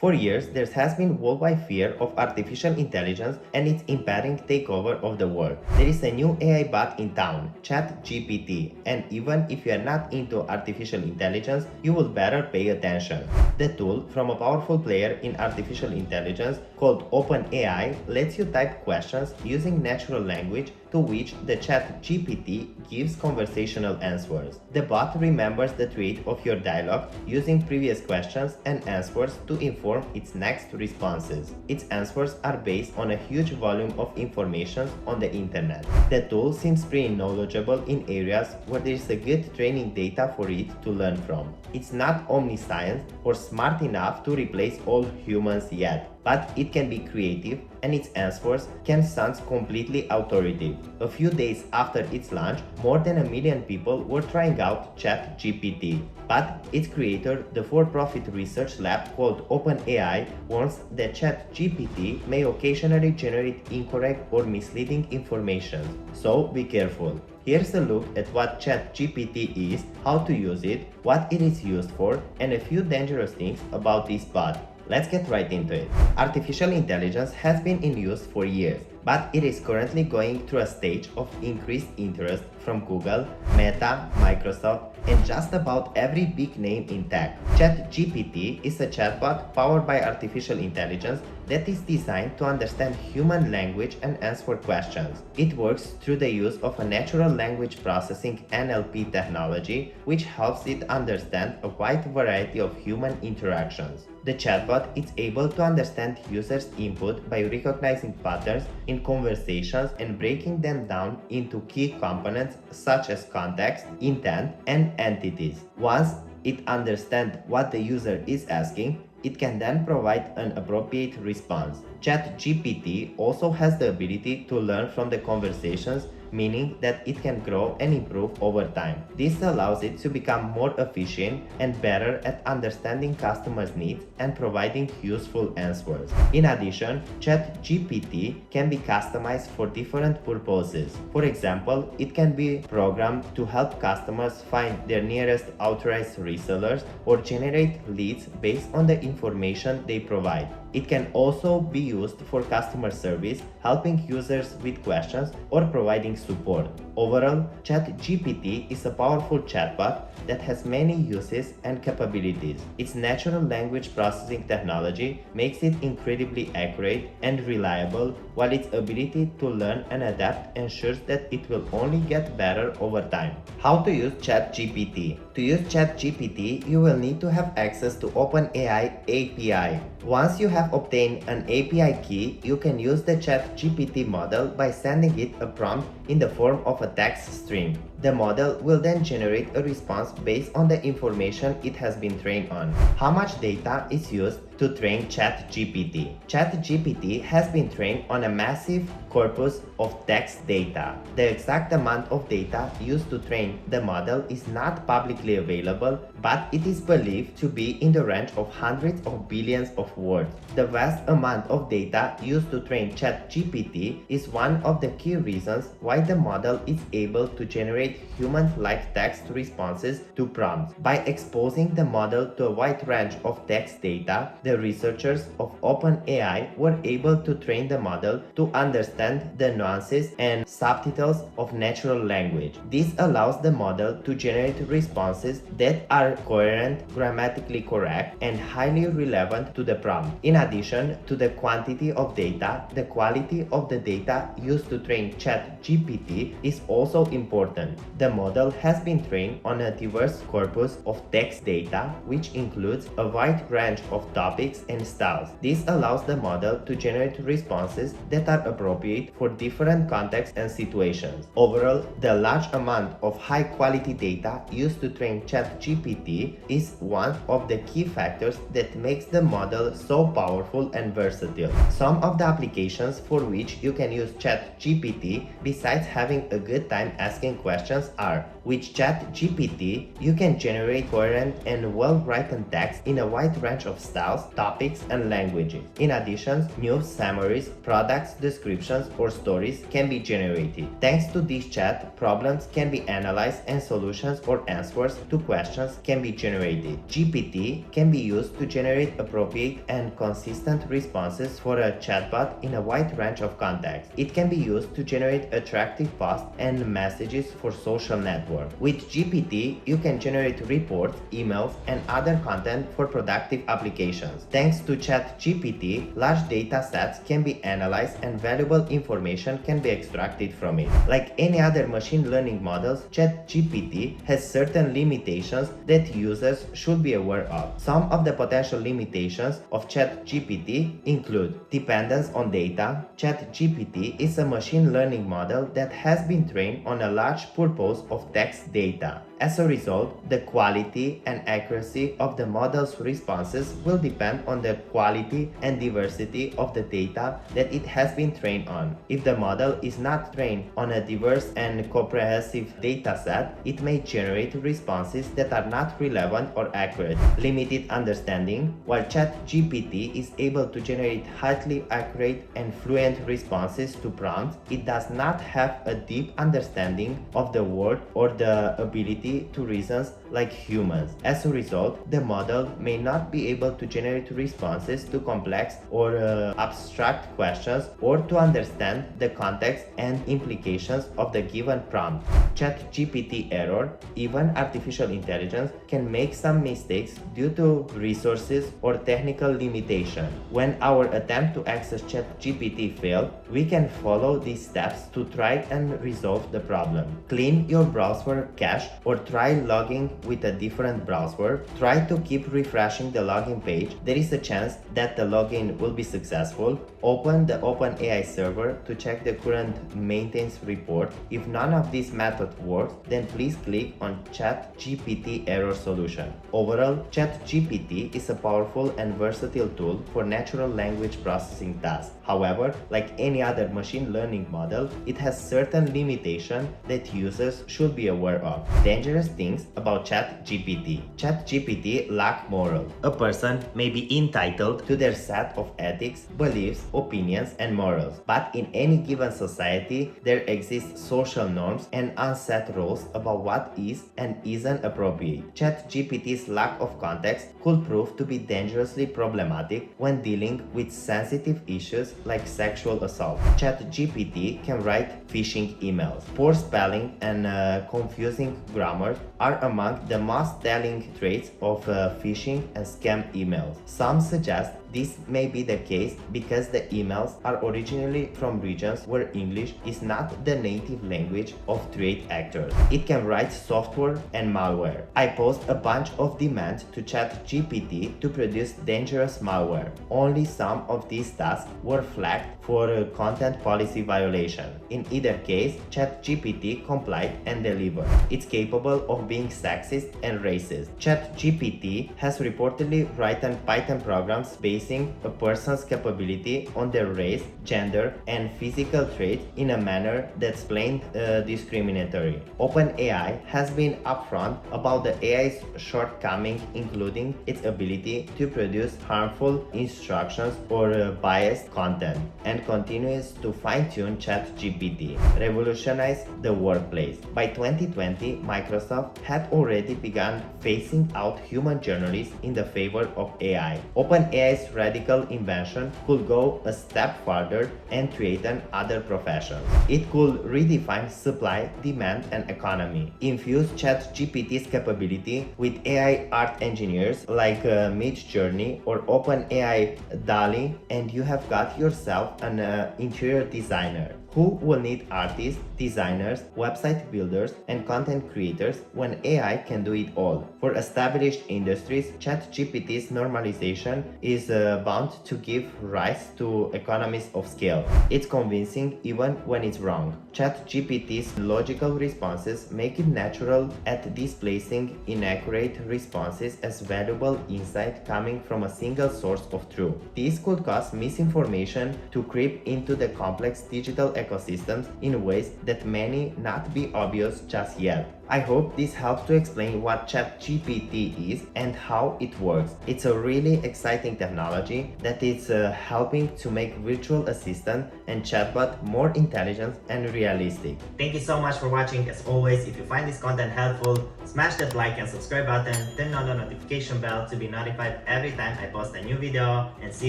For years, there has been worldwide fear of artificial intelligence and its impending takeover of the world. There is a new AI bot in town, Chat GPT, and even if you are not into artificial intelligence, you will better pay attention. The tool from a powerful player in artificial intelligence called OpenAI lets you type questions using natural language to which the Chat GPT gives conversational answers. The bot remembers the thread of your dialogue using previous questions and answers to inform its next responses. Its answers are based on a huge volume of information on the internet. The tool seems pretty knowledgeable in areas where there is a good training data for it to learn from. It's not omniscient or smart enough to replace all humans yet, but it can be creative and its answers can sound completely authoritative. A few days after its launch, more than 1 million people were trying out ChatGPT. But its creator, the for-profit research lab called OpenAI, warns that ChatGPT may occasionally generate incorrect or misleading information. So be careful. Here's a look at what ChatGPT is, how to use it, what it is used for, and a few dangerous things about this bot. Let's get right into it. Artificial intelligence has been in use for years, but it is currently going through a stage of increased interest from Google, Meta, Microsoft, and just about every big name in tech. ChatGPT is a chatbot powered by artificial intelligence that is designed to understand human language and answer questions. It works through the use of a natural language processing (NLP) technology, which helps it understand a wide variety of human interactions. The chatbot is able to understand users' input by recognizing patterns in conversations and breaking them down into key components such as context, intent, and entities. Once it understands what the user is asking, it can then provide an appropriate response. ChatGPT also has the ability to learn from the conversations, meaning that it can grow and improve over time. This allows it to become more efficient and better at understanding customers' needs and providing useful answers. In addition, ChatGPT can be customized for different purposes. For example, it can be programmed to help customers find their nearest authorized resellers or generate leads based on the information they provide. It can also be used for customer service, helping users with questions or providing support. Overall, ChatGPT is a powerful chatbot that has many uses and capabilities. Its natural language processing technology makes it incredibly accurate and reliable, while its ability to learn and adapt ensures that it will only get better over time. How to use ChatGPT? To use ChatGPT, you will need to have access to OpenAI API. Once you have obtained an API key, you can use the ChatGPT model by sending it a prompt in the form of a text string. The model will then generate a response based on the information it has been trained on. How much data is used to train ChatGPT? ChatGPT has been trained on a massive corpus of text data. The exact amount of data used to train the model is not publicly available, but it is believed to be in the range of hundreds of billions of words. The vast amount of data used to train ChatGPT is one of the key reasons why the model is able to generate human-like text responses to prompts. By exposing the model to a wide range of text data, the researchers of OpenAI were able to train the model to understand the nuances and subtleties of natural language. This allows the model to generate responses that are coherent, grammatically correct, and highly relevant to the prompt. In addition to the quantity of data, the quality of the data used to train ChatGPT is also important. The model has been trained on a diverse corpus of text data, which includes a wide range of topics and styles. This allows the model to generate responses that are appropriate for different contexts and situations. Overall, the large amount of high-quality data used to train ChatGPT is one of the key factors that makes the model so powerful and versatile. Some of the applications for which you can use ChatGPT, besides having a good time asking questions, are: with ChatGPT, you can generate coherent and well-written text in a wide range of styles, topics, and languages. In addition, news summaries, products descriptions, or stories can be generated. Thanks to this chat, problems can be analyzed and solutions or answers to questions can be generated. GPT can be used to generate appropriate and consistent responses for a chatbot in a wide range of contexts. It can be used to generate attractive posts and messages for social networks. With GPT, you can generate reports, emails, and other content for productive applications. Thanks to ChatGPT, large data sets can be analyzed and valuable information can be extracted from it. Like any other machine learning models, ChatGPT has certain limitations that users should be aware of. Some of the potential limitations of ChatGPT include dependence on data. ChatGPT is a machine learning model that has been trained on a large purpose of text data. As a result, the quality and accuracy of the model's responses will depend on the quality and diversity of the data that it has been trained on. If the model is not trained on a diverse and comprehensive data set, it may generate responses that are not relevant or accurate. Limited understanding. While ChatGPT is able to generate highly accurate and fluent responses to prompts, it does not have a deep understanding of the world or the ability to reason like humans. As a result, the model may not be able to generate responses to complex or abstract questions or to understand the context and implications of the given prompt. ChatGPT error. Even artificial intelligence can make some mistakes due to resources or technical limitation. When our attempt to access ChatGPT failed, we can follow these steps to try and resolve the problem. Clean your browser cache or try logging with a different browser. Try to keep refreshing the login page. There is a chance that the login will be successful. Open the OpenAI server to check the current maintenance report. If none of these methods works, then please click on ChatGPT error solution. Overall, ChatGPT is a powerful and versatile tool for natural language processing tasks. However, like any other machine learning model, it has certain limitations that users should be aware of. Dangerous things about ChatGPT. ChatGPT lacks morals. A person may be entitled to their set of ethics, beliefs, opinions, and morals. But in any given society, there exist social norms and unset rules about what is and isn't appropriate. ChatGPT's lack of context could prove to be dangerously problematic when dealing with sensitive issues like sexual assault. ChatGPT can write phishing emails. Poor spelling and confusing grammar are among the most telling traits of phishing and scam emails. Some suggest this may be the case because the emails are originally from regions where English is not the native language of threat actors. It can write software and malware. I posed a bunch of demands to ChatGPT to produce dangerous malware. Only some of these tasks were flagged for a content policy violation. In either case, ChatGPT complied and delivered. It's capable of being sexist and racist. ChatGPT has reportedly written Python programs basing a person's capability on their race, gender, and physical traits in a manner that's plain discriminatory. OpenAI has been upfront about the AI's shortcomings, including its ability to produce harmful instructions or biased content, and continues to fine-tune ChatGPT, revolutionize the workplace. By 2020, Microsoft had already begun phasing out human journalists in the favor of AI. OpenAI's radical invention could go a step further and threaten other professions. It could redefine supply, demand, and economy. Infuse ChatGPT's capability with AI art engineers like Midjourney or OpenAI DALL-E, and you have got yourself an interior designer. Who will need artists, designers, website builders, and content creators when AI can do it all? For established industries, ChatGPT's normalization is bound to give rise to economies of scale. It's convincing even when it's wrong. ChatGPT's logical responses make it natural at displacing inaccurate responses as valuable insight coming from a single source of truth. This could cause misinformation to creep into the complex digital ecosystems in ways that may not be obvious just yet. I hope this helps to explain what ChatGPT is and how it works. It's a really exciting technology that is helping to make virtual assistant and chatbot more intelligent and realistic. Thank you so much for watching. As always, if you find this content helpful, smash that like and subscribe button, turn on the notification bell to be notified every time I post a new video, and see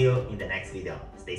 you in the next video. Stay safe.